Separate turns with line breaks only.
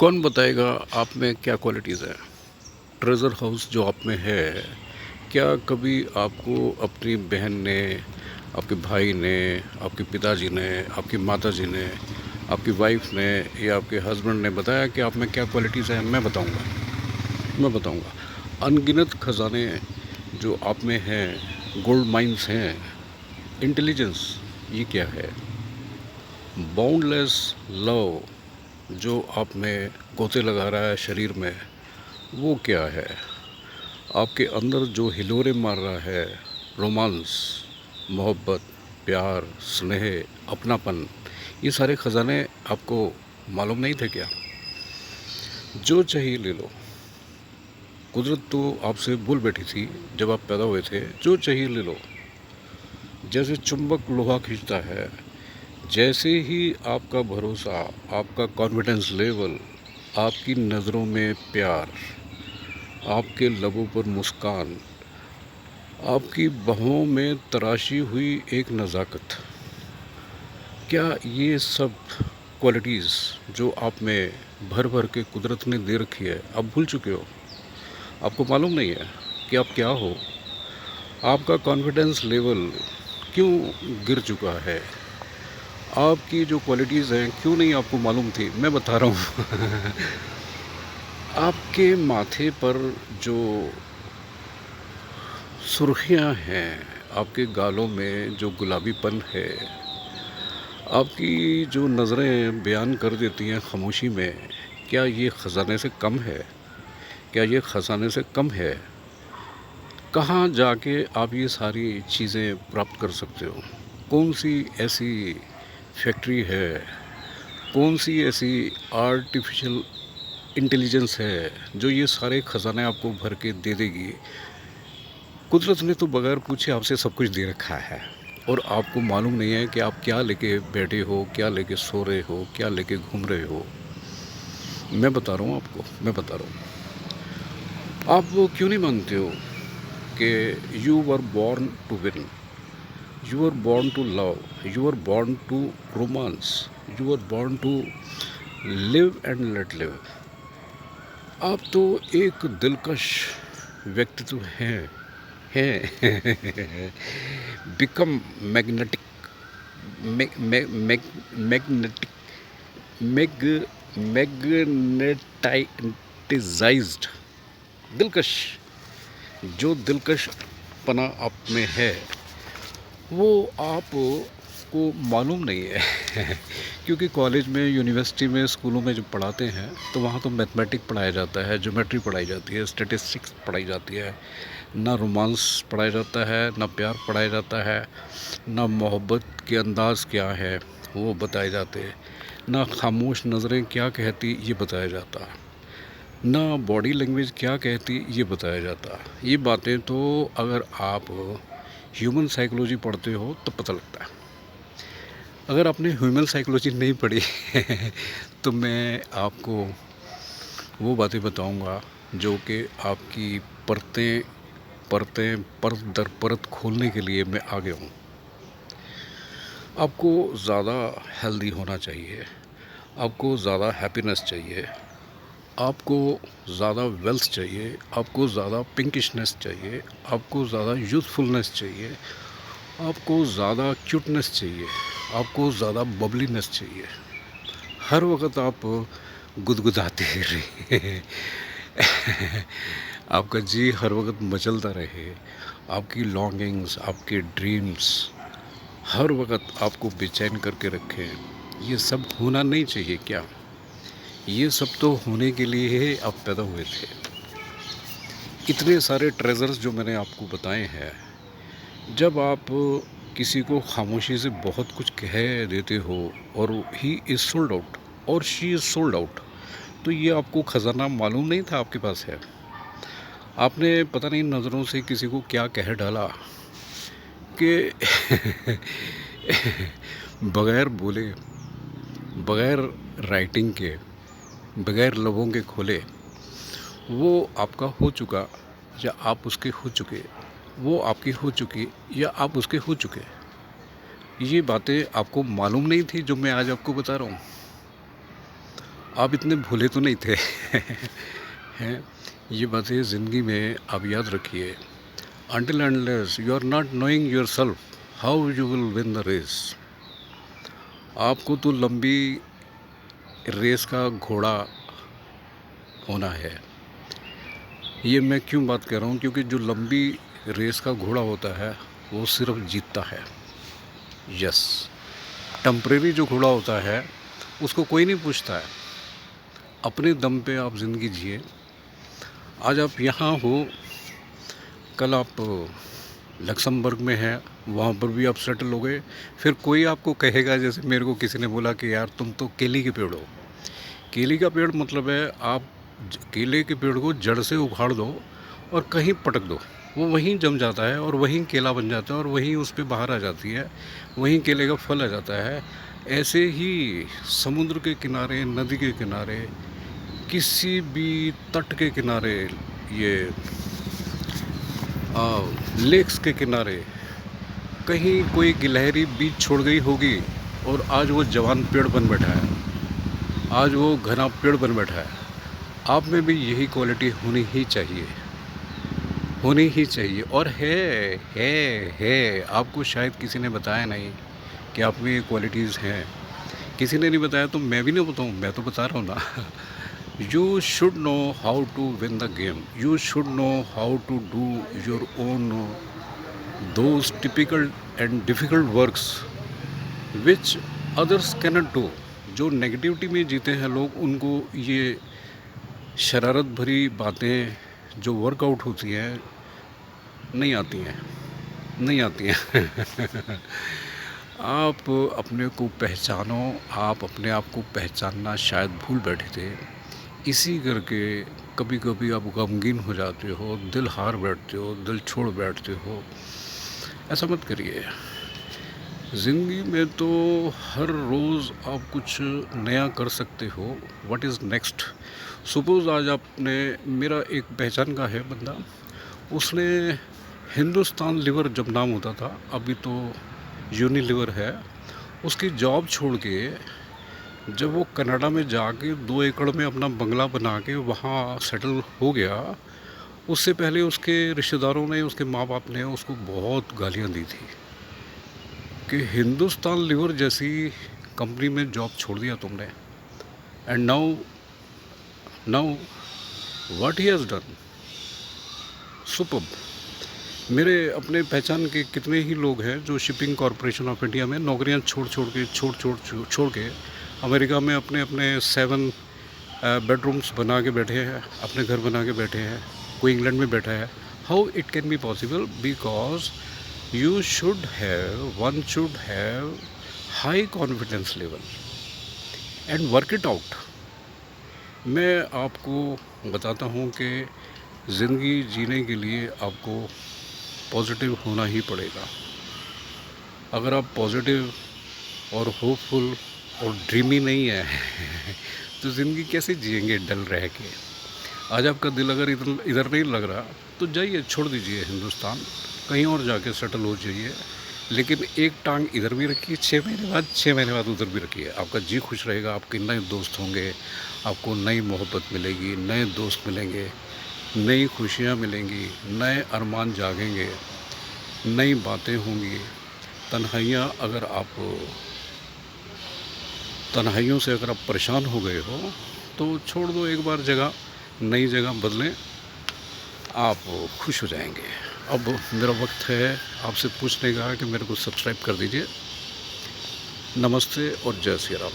कौन बताएगा आप में क्या क्वालिटीज़ हैं? ट्रेज़र हाउस जो आप में है, क्या कभी आपको अपनी बहन ने, आपके भाई ने, आपके पिताजी ने, आपकी माताजी ने, आपकी वाइफ़ ने या आपके हस्बैंड ने बताया कि आप में क्या क्वालिटीज़ हैं? मैं बताऊँगा। अनगिनत खज़ाने जो आप में हैं, गोल्ड माइन्स हैं, इंटेलिजेंस ये क्या है? बाउंडलेस लव जो आप में गोते लगा रहा है शरीर में, वो क्या है? आपके अंदर जो हिलोरे मार रहा है, रोमांस, मोहब्बत, प्यार, स्नेह, अपनापन, ये सारे ख़ज़ाने आपको मालूम नहीं थे क्या? जो चाहिए ले लो। कुदरत तो आपसे बोल बैठी थी जब आप पैदा हुए थे, जो चाहिए ले लो। जैसे चुंबक लोहा खींचता है, जैसे ही आपका भरोसा, आपका कॉन्फिडेंस लेवल, आपकी नज़रों में प्यार, आपके लबों पर मुस्कान, आपकी बाहों में तराशी हुई एक नज़ाकत, क्या ये सब क्वालिटीज़ जो आप में भर भर के कुदरत ने दे रखी है, आप भूल चुके हो? आपको मालूम नहीं है कि आप क्या हो? आपका कॉन्फिडेंस लेवल क्यों गिर चुका है? आपकी जो क्वालिटीज़ हैं क्यों नहीं आपको मालूम थी? मैं बता रहा हूँ। आपके माथे पर जो सुर्खियाँ हैं, आपके गालों में जो गुलाबीपन है, आपकी जो नज़रें बयान कर देती हैं ख़ामोशी में, क्या ये ख़ज़ाने से कम है? क्या ये ख़ज़ाने से कम है? कहाँ जाके आप ये सारी चीज़ें प्राप्त कर सकते हो? कौन-सी ऐसी फैक्ट्री है, कौन-सी ऐसी आर्टिफ़िशियल इंटेलिजेंस है, जो ये सारे ख़ज़ाने आपको भर के दे देगी? कुदरत ने तो बगैर पूछे आपसे सब कुछ दे रखा है और आपको मालूम नहीं है कि आप क्या लेके बैठे हो, क्या लेके सो रहे हो, क्या लेके घूम रहे हो। मैं बता रहा हूँ आपको, मैं बता रहा हूँ। आप वो क्यों नहीं मानते हो कि you were born to win, you were born to love, you were born to romance, you were born to live and let live. आप तो एक दिलकश व्यक्तित्व हैं। Become magnetic, magnetic, mag magnetised, दिलकश। जो दिलकश पना आप में है, वो आप को मालूम नहीं है। क्योंकि कॉलेज में, यूनिवर्सिटी में, स्कूलों में जब पढ़ाते हैं तो वहाँ तो मैथमेटिक्स पढ़ाया जाता है, ज्योमेट्री पढ़ाई जाती है, स्टैटिस्टिक्स पढ़ाई जाती है, ना रोमांस पढ़ाया जाता है, ना प्यार पढ़ाया जाता है, ना मोहब्बत के अंदाज़ क्या है वो बताए जाते, ना खामोश नज़रें क्या कहती ये बताया जाता, ना बॉडी लैंग्वेज क्या कहती ये बताया जाता। ये बातें तो अगर आप ह्यूमन साइकोलॉजी पढ़ते हो तो पता लगता है। अगर आपने ह्यूमन साइकोलॉजी नहीं पढ़ी तो मैं आपको वो बातें बताऊंगा जो कि आपकी परतें परतें परत दर परत खोलने के लिए मैं आ गया हूँ। आपको ज़्यादा हेल्दी होना चाहिए, आपको ज़्यादा हैप्पीनेस चाहिए, आपको ज़्यादा वेल्थ चाहिए, आपको ज़्यादा पिंकिशनेस चाहिए, आपको ज़्यादा यूथफुलनेस चाहिए, आपको ज़्यादा क्यूटनेस चाहिए, आपको ज़्यादा बबलीनेस चाहिए। हर वक्त आप गुदगुदाते रहे। आपका जी हर वक्त मचलता रहे, आपकी लॉन्गिंग्स, आपके ड्रीम्स हर वक्त आपको बेचैन करके रखें। ये सब होना नहीं चाहिए क्या? ये सब तो होने के लिए ही आप पैदा हुए थे। इतने सारे ट्रेजर्स जो मैंने आपको बताए हैं, जब आप किसी को खामोशी से बहुत कुछ कह देते हो और ही इज़ सोल्ड आउट और शी इज़ सोल्ड आउट, तो ये आपको ख़जाना मालूम नहीं था आपके पास है। आपने पता नहीं नज़रों से किसी को क्या कह डाला कि बगैर बोले, बगैर राइटिंग के, बगैर लबों के खोले, वो आपका हो चुका या आप उसके हो चुके, वो आपकी हो चुकी या आप उसके हो चुके। ये बातें आपको मालूम नहीं थी जो मैं आज आपको बता रहा हूँ। आप इतने भोले तो नहीं थे। हैं, ये बातें ज़िंदगी में आप याद रखिए। Until unless you are not knowing yourself, how you will win the race? आपको तो लंबी रेस का घोड़ा होना है। ये मैं क्यों बात कर रहा हूँ, क्योंकि जो लंबी रेस का घोड़ा होता है वो सिर्फ जीतता है। यस, टेम्परेरी जो घोड़ा होता है उसको कोई नहीं पूछता है। अपने दम पे आप ज़िंदगी जिए। आज आप यहाँ हो, कल आप लक्समबर्ग में हैं, वहाँ पर भी आप सेटल हो गए। फिर कोई आपको कहेगा, जैसे मेरे को किसी ने बोला कि यार तुम तो केले के पेड़ हो। केले का पेड़ मतलब है आप केले के पेड़ को जड़ से उखाड़ दो और कहीं पटक दो, वो वहीं जम जाता है और वहीं केला बन जाता है और वहीं उस पर बाहर आ जाती है, वहीं केले का फल आ जाता है। ऐसे ही समुद्र के किनारे, नदी के किनारे, किसी भी तट के किनारे, ये लेक्स के किनारे कहीं कोई गिलहरी बीज छोड़ गई होगी और आज वो जवान पेड़ बन बैठा है, आज वो घना पेड़ बन बैठा है। आप में भी यही क्वालिटी होनी ही चाहिए, होनी ही चाहिए। और है आपको शायद किसी ने बताया नहीं कि आप में ये क्वालिटीज़ हैं। किसी ने नहीं बताया तो मैं भी नहीं बताऊँ, मैं तो बता रहा हूँ ना। You should know how to win the game. You should know how to do your own those typical and difficult works which others cannot do. जो नेगेटिविटी में जीते हैं लोग, उनको ये शरारत भरी बातें जो वर्कआउट होती हैं नहीं आती हैं, नहीं आती हैं। आप अपने को पहचानो। आप अपने आप को पहचानना शायद भूल बैठे थे, इसी करके कभी कभी आप गमगीन हो जाते हो, दिल हार बैठते हो, दिल छोड़ बैठते हो। ऐसा मत करिए। ज़िंदगी में तो हर रोज़ आप कुछ नया कर सकते हो। What is next? सपोज़ आज आपने, मेरा एक पहचान का है बंदा, उसने हिंदुस्तान लीवर जब नाम होता था, अभी तो यूनिलीवर है, उसकी जॉब छोड़ के जब वो कनाडा में जाके 2 एकड़ में अपना बंगला बना के वहाँ सेटल हो गया, उससे पहले उसके रिश्तेदारों ने, उसके माँ बाप ने उसको बहुत गालियाँ दी थी कि हिंदुस्तान लीवर जैसी कंपनी में जॉब छोड़ दिया तुमने। And now what he has done, superb. मेरे अपने पहचान के कितने ही लोग हैं जो शिपिंग कॉरपोरेशन ऑफ इंडिया में नौकरियां छोड़ के अमेरिका में अपने अपने 7 बेडरूम्स बना के बैठे हैं, अपने घर बना के बैठे हैं। कोई इंग्लैंड में बैठा है। How it can be possible? Because one should have high confidence level and work it out. मैं आपको बताता हूँ कि ज़िंदगी जीने के लिए आपको पॉजिटिव होना ही पड़ेगा। अगर आप पॉजिटिव और होपफुल और ड्रीमी नहीं है तो ज़िंदगी कैसे जिएंगे डल रह के? आज आपका दिल अगर इधर नहीं लग रहा तो जाइए, छोड़ दीजिए हिंदुस्तान, कहीं और जाके सेटल हो जाइए। लेकिन एक टांग इधर भी रखिए, 6 महीने बाद उधर भी रखिए। आपका जी खुश रहेगा, आपके नए दोस्त होंगे, आपको नई मोहब्बत मिलेगी, नए दोस्त मिलेंगे, नई खुशियाँ मिलेंगी, नए अरमान जागेंगे, नई बातें होंगी। तन्हाइयों से अगर आप परेशान हो गए हो तो छोड़ दो एक बार जगह, नई जगह बदलें, आप खुश हो जाएंगे। अब मेरा वक्त है आपसे पूछने का कि मेरे को सब्सक्राइब कर दीजिए। नमस्ते और जय श्री राम।